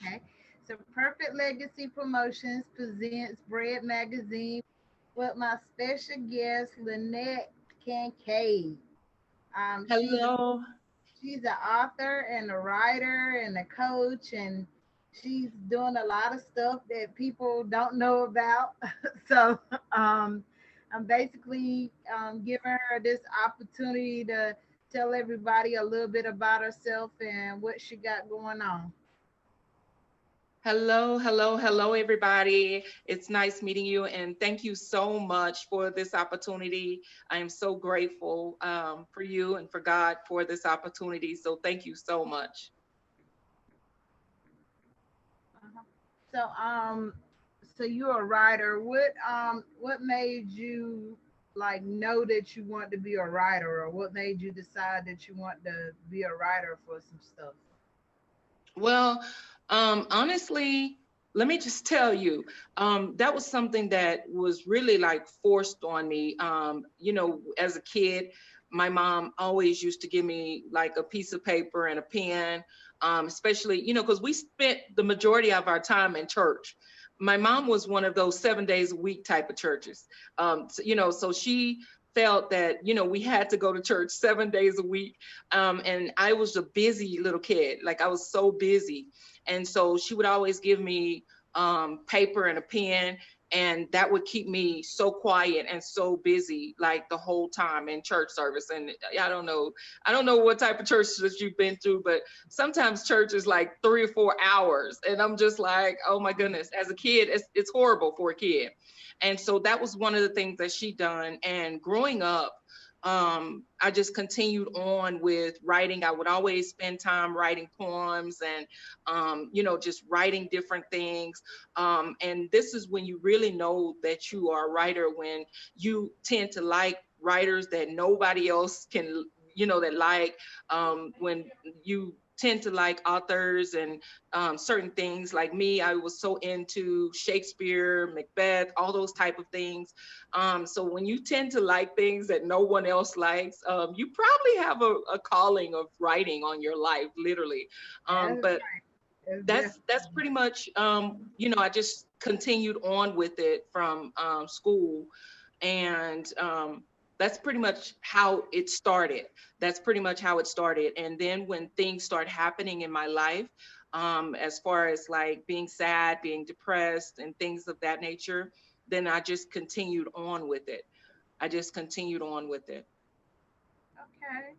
Okay. So Perfect Legacy Promotions presents Bread Magazine with my special guest, Lanette Kincaid. Um, she's Hello. she's an author and a writer and a coach, and she's doing a lot of stuff that people don't know about. so um, I'm basically giving her this opportunity to tell everybody a little bit about herself and what she got going on. Hello, everybody. It's nice meeting you, and thank you so much for this opportunity. I am so grateful for you and for God for this opportunity. So, thank you so much. Uh-huh. So you're a writer. What made you like know that you want to be a writer, or what made you decide that you want to be a writer for some stuff? Well, honestly, let me just tell you, that was something that was really like forced on me. As a kid, my mom always used to give me like a piece of paper and a pen, especially, because we spent the majority of our time in church. My mom was one of those 7 days a week type of churches. So she felt that, we had to go to church 7 days a week, and I was a busy little kid. Like I was so busy. And so she would always give me paper and a pen, and that would keep me so quiet and so busy like the whole time in church service. And I don't know what type of church that you've been through, but sometimes church is like 3 or 4 hours. And I'm just like, oh my goodness, as a kid, it's horrible for a kid. And so that was one of the things that she done. And growing up, I just continued on with writing. I would always spend time writing poems and, just writing different things. And this is when you really know that you are a writer, when you tend to like writers that nobody else can, that like, when you tend to like authors and certain things. Like me, I was so into Shakespeare, Macbeth, all those type of things. So when you tend to like things that no one else likes, you probably have a calling of writing on your life, literally. That's But that's that's definitely pretty much, I just continued on with it from school. And that's pretty much how it started. That's pretty much how it started. And then when things start happening in my life, as far as like being sad, being depressed, and things of that nature, then I just continued on with it. I just continued on with it. okay.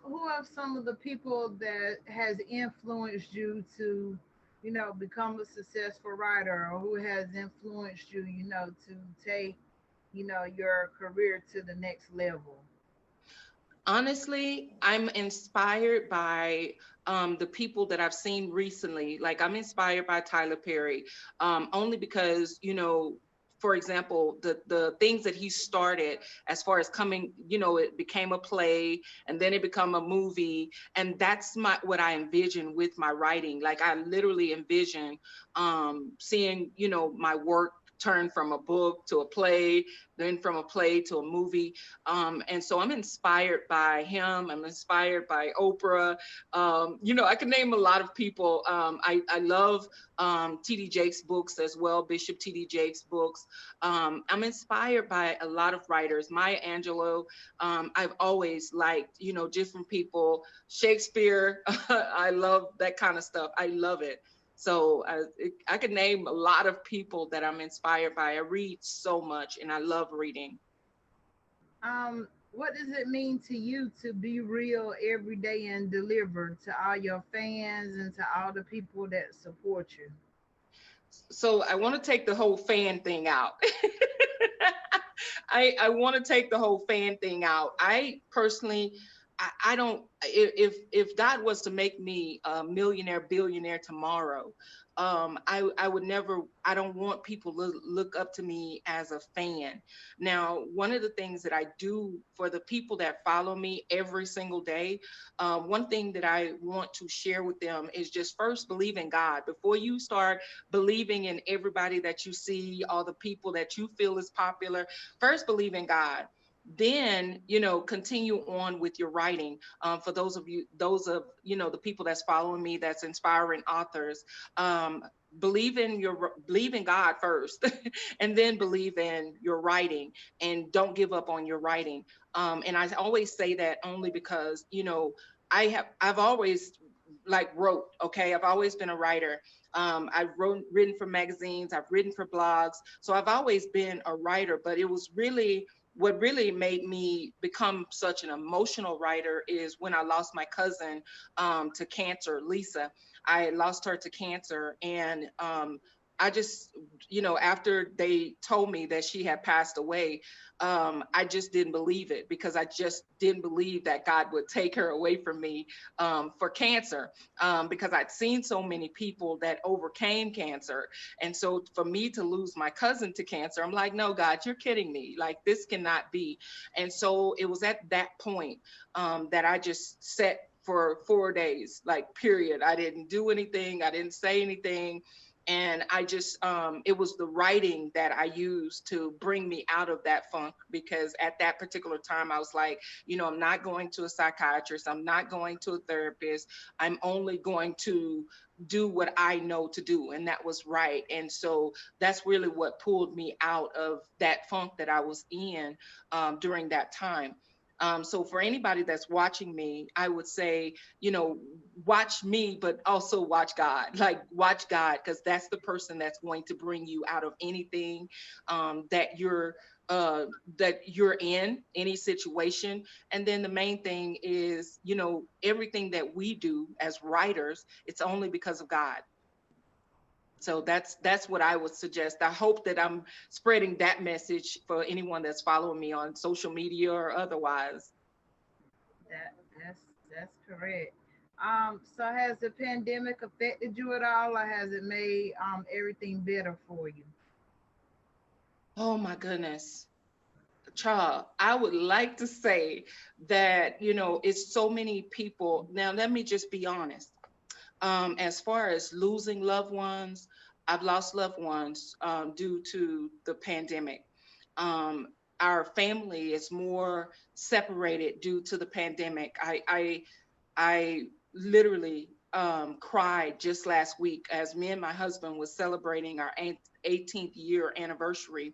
Who are some of the people that has influenced you to, become a successful writer, or who has influenced you, to take, your career to the next level? Honestly, I'm inspired by the people that I've seen recently. Like I'm inspired by Tyler Perry, only because, for example, the things that he started as far as coming, it became a play and then it become a movie, and that's what I envision with my writing. Like I literally envision seeing, my work turn from a book to a play, then from a play to a movie. And so I'm inspired by him. I'm inspired by Oprah. I can name a lot of people. I love T.D. Jakes' books as well, Bishop T.D. Jakes' books. I'm inspired by a lot of writers. Maya Angelou. I've always liked, different people. Shakespeare. I love that kind of stuff. I love it. So I could name a lot of people that I'm inspired by. I read so much and I love reading. What does it mean to you to be real every day and deliver to all your fans and to all the people that support you? So I want to take the whole fan thing out. I want to take the whole fan thing out. I personally, I don't. If God was to make me a millionaire, billionaire tomorrow, I would never. I don't want people to look up to me as a fan. Now, one of the things that I do for the people that follow me every single day, one thing that I want to share with them is just first believe in God before you start believing in everybody that you see, all the people that you feel is popular. First, believe in God. then, continue on with your writing. For those of you, the people that's following me, that's inspiring authors, um, believe in God first, and then believe in your writing, and don't give up on your writing. And I always say that only because, I've always wrote, okay, I've always been a writer. Written for magazines, I've written for blogs, so I've always been a writer. But it was really, what really made me become such an emotional writer is when I lost my cousin, to cancer, Lisa. I lost her to cancer, and I just, after they told me that she had passed away, I just didn't believe it, because I just didn't believe that God would take her away from me, for cancer, because I'd seen so many people that overcame cancer. And so for me to lose my cousin to cancer, I'm like, no, God, you're kidding me. Like, this cannot be. And so it was at that point, that I just sat for 4 days, like, period. I didn't do anything. I didn't say anything. And I just, it was the writing that I used to bring me out of that funk, because at that particular time I was like, I'm not going to a psychiatrist, I'm not going to a therapist, I'm only going to do what I know to do, and that was right. And so that's really what pulled me out of that funk that I was in, during that time. So for anybody that's watching me, I would say, watch me, but also watch God. Like, watch God, because that's the person that's going to bring you out of anything, that uh, you're in, any situation. And then the main thing is, everything that we do as writers, it's only because of God. So that's what I would suggest. I hope that I'm spreading that message for anyone that's following me on social media or otherwise. That's correct. So has the pandemic affected you at all, or has it made everything better for you? Oh my goodness. Child, I would like to say that, it's so many people. Now, let me just be honest. As far as losing loved ones, I've lost loved ones, due to the pandemic. Um, our family is more separated due to the pandemic. I literally, cried just last week as me and my husband was celebrating our 18th year anniversary.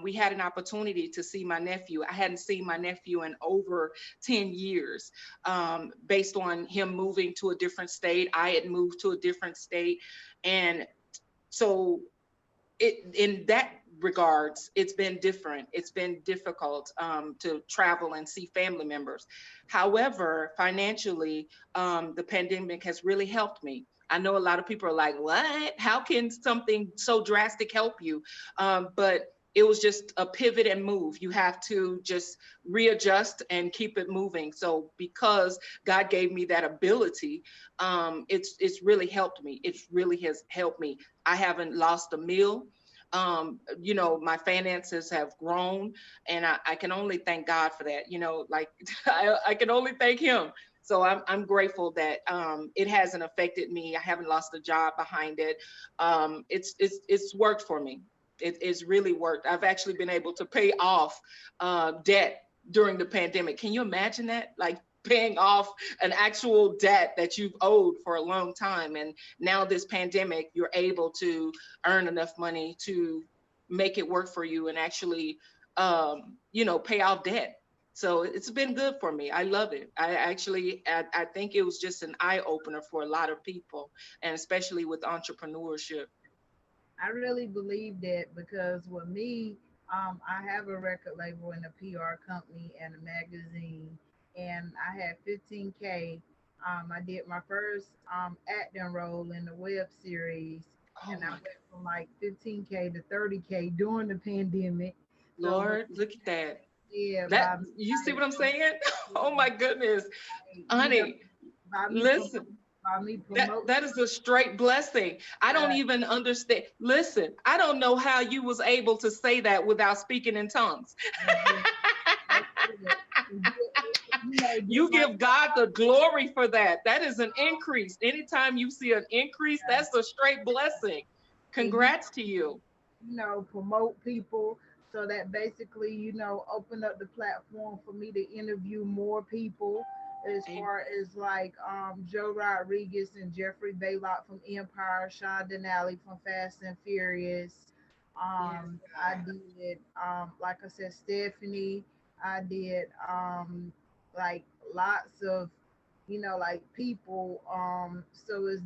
We had an opportunity to see my nephew. I hadn't seen my nephew in over 10 years, based on him moving to a different state. I had moved to a different state. And so, in that regards, it's been different, it's been difficult, to travel and see family members. However, financially, the pandemic has really helped me. I know a lot of people are like, what, how can something so drastic help you? But it was just a pivot and move. You have to just readjust and keep it moving. So because God gave me that ability, it's really helped me. It really has helped me. I haven't lost a meal. My finances have grown, and I can only thank God for that. Like, I can only thank Him. So I'm grateful that, it hasn't affected me. I haven't lost a job behind it. It's worked for me. It's really worked. I've actually been able to pay off, debt during the pandemic. Can you imagine that? Like, paying off an actual debt that you've owed for a long time. And now this pandemic, you're able to earn enough money to make it work for you and actually, pay off debt. So it's been good for me. I love it. I think it was just an eye opener for a lot of people, and especially with entrepreneurship. I really believe that because with me, I have a record label and a PR company and a magazine, and I had 15K. I did my first acting role in the web series, Oh and I my went from like 15K to 30K during the pandemic. So when, Lord, look at that. yeah, That, you see what I'm saying? Oh my goodness, you know, honey, by me listen. by me That promoting, that is a straight blessing. I don't yeah, even understand. Listen, I don't know how you was able to say that without speaking in tongues. that's it. That's it. You Just like give God the glory for that. That is an increase. Anytime you see an increase, that. that's a straight blessing. And you Congrats to you. promote people. So that basically, opened up the platform for me to interview more people, as Hey, far as like Joe Rodriguez and Jeffrey Baylock from Empire, Sean Denali from Fast and Furious. yes, I God. did, like I said, Stephanie. I did, like, lots of, like, people. So it's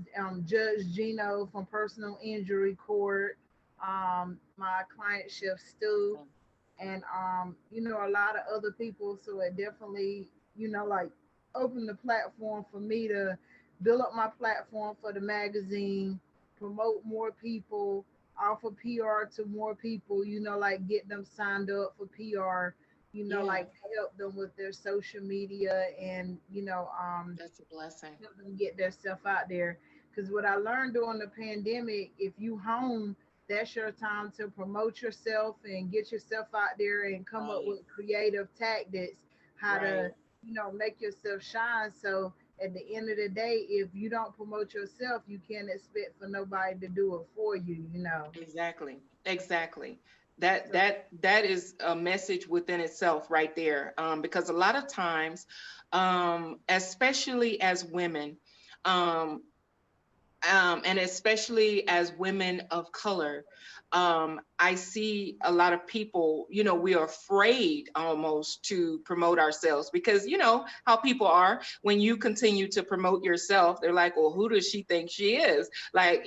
Judge Gino from Personal Injury Court, my client Chef Stu, Awesome. and a lot of other people. So it definitely, like, opened the platform for me to build up my platform for the magazine, promote more people, offer PR to more people, like get them signed up for PR, Yeah, like help them with their social media, and that's a blessing. help them get their stuff out there. Because what I learned during the pandemic, if you home, that's your time to promote yourself and get yourself out there and come up Right, with creative tactics, how to, right. make yourself shine. So at the end of the day, if you don't promote yourself, you can't expect for nobody to do it for you. Exactly. Exactly. That So that that is a message within itself right there. Because a lot of times, especially as women, um, and especially as women of color, I see a lot of people, we are afraid almost to promote ourselves because you know how people are. When you continue to promote yourself, they're like, well, who does she think she is? Like,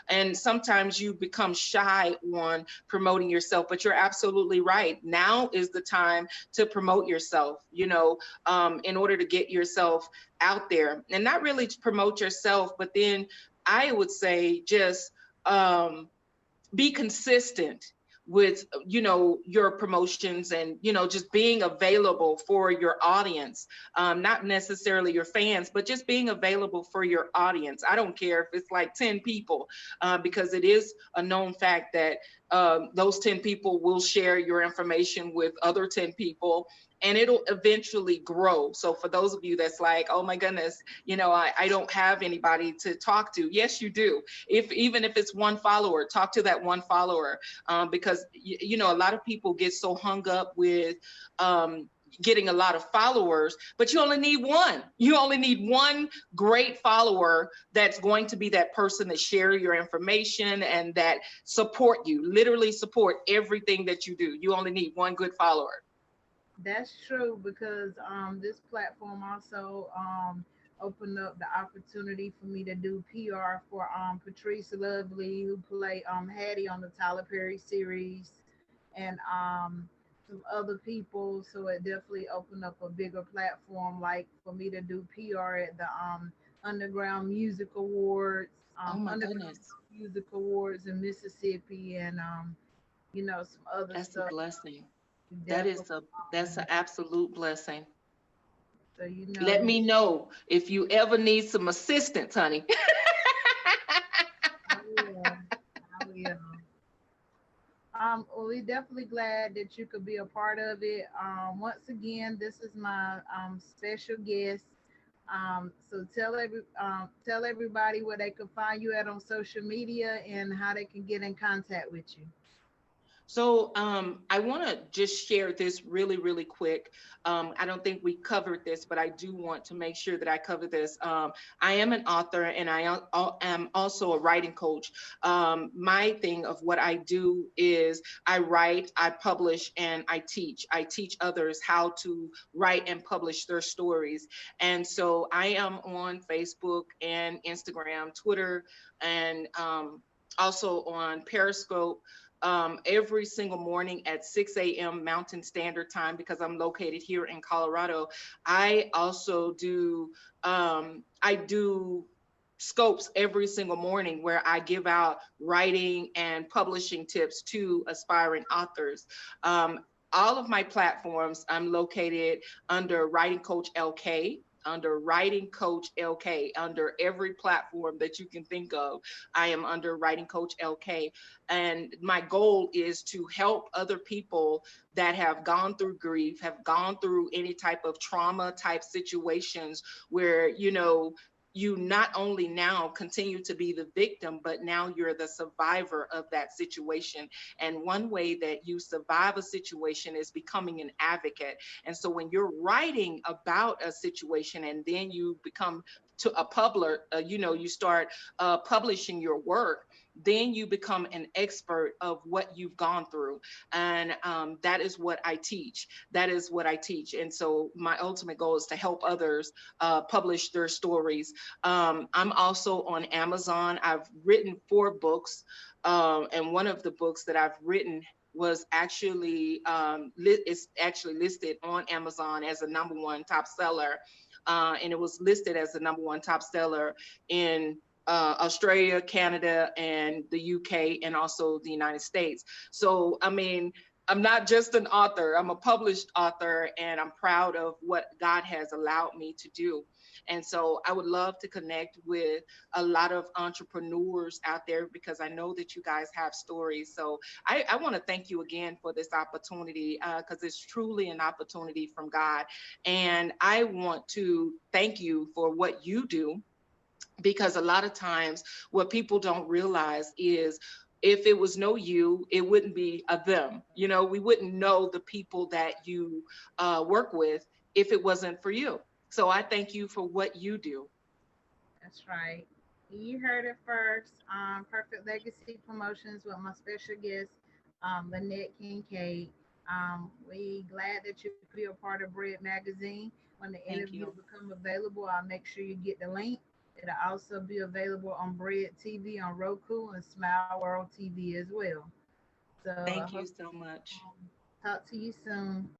and sometimes you become shy on promoting yourself, but you're absolutely right. Now is the time to promote yourself, in order to get yourself out there and not really to promote yourself, but then I would say just be consistent with your promotions and just being available for your audience, not necessarily your fans, but just being available for your audience. I don't care if it's like 10 people, because it is a known fact that those 10 people will share your information with other 10 people, and it'll eventually grow. So for those of you that's like, oh my goodness, I don't have anybody to talk to, yes you do. If even if it's one follower, talk to that one follower, because a lot of people get so hung up with getting a lot of followers, but you only need one. You only need one great follower that's going to be that person that share your information and that support you, literally support everything that you do. You only need one good follower. that's true, because this platform also opened up the opportunity for me to do PR for Patrice Lovely, who played Hattie on the Tyler Perry series, and some other people. So it definitely opened up a bigger platform, like for me to do PR at the Underground Music Awards, Oh my Underground goodness. Music Awards in Mississippi, and some other That's a stuff. blessing. That Definitely. is a that's an absolute blessing. So Let me know if you ever need some assistance, honey. I will. I will. Well, we definitely glad that you could be a part of it. Once again, this is my special guest. So tell everybody where they can find you at on social media and how they can get in contact with you. So I want to just share this really, really quick. I don't think we covered this, but I do want to make sure that I cover this. I am an author and am also a writing coach. My thing of what I do is I write, I publish, and I teach. I teach others how to write and publish their stories. And so I am on Facebook and Instagram, Twitter, and also on Periscope, every single morning at 6 a.m. Mountain Standard Time because I'm located here in Colorado. I do scopes every single morning where I give out writing and publishing tips to aspiring authors. Um, all of my platforms, I'm located under Writing Coach LK. Under Writing Coach LK, under every platform that you can think of, I am under Writing Coach LK. And my goal is to help other people that have gone through grief, have gone through any type of trauma type situations where, you not only now continue to be the victim, but now you're the survivor of that situation. And one way that you survive a situation is becoming an advocate. And so when you're writing about a situation and then you become to a publisher, you start publishing your work, then you become an expert of what you've gone through. And that is what I teach. That is what I teach. And so my ultimate goal is to help others publish their stories. I'm also on Amazon. I've written 4 books, and one of the books that I've written was actually is actually listed on Amazon as a #1 top seller, and it was listed as the #1 top seller in Australia, Canada, and the UK, and also the United States. So, I mean, I'm not just an author, I'm a published author, and I'm proud of what God has allowed me to do. And so I would love to connect with a lot of entrepreneurs out there because I know that you guys have stories. So I want to thank you again for this opportunity because it's truly an opportunity from God. And I want to thank you for what you do, because a lot of times what people don't realize is if it was no you, it wouldn't be a them. We wouldn't know the people that you work with if it wasn't for you. So I thank you for what you do. That's right. You heard it first. Perfect Legacy Promotions with my special guest, Lanette Kincaid. We glad that you be a part of Bread Magazine. When the Thank interview you. become available, I'll make sure you get the link. It'll also be available on Bread TV on Roku and Smile World TV as well. So I Thank hope you so much. talk to you soon.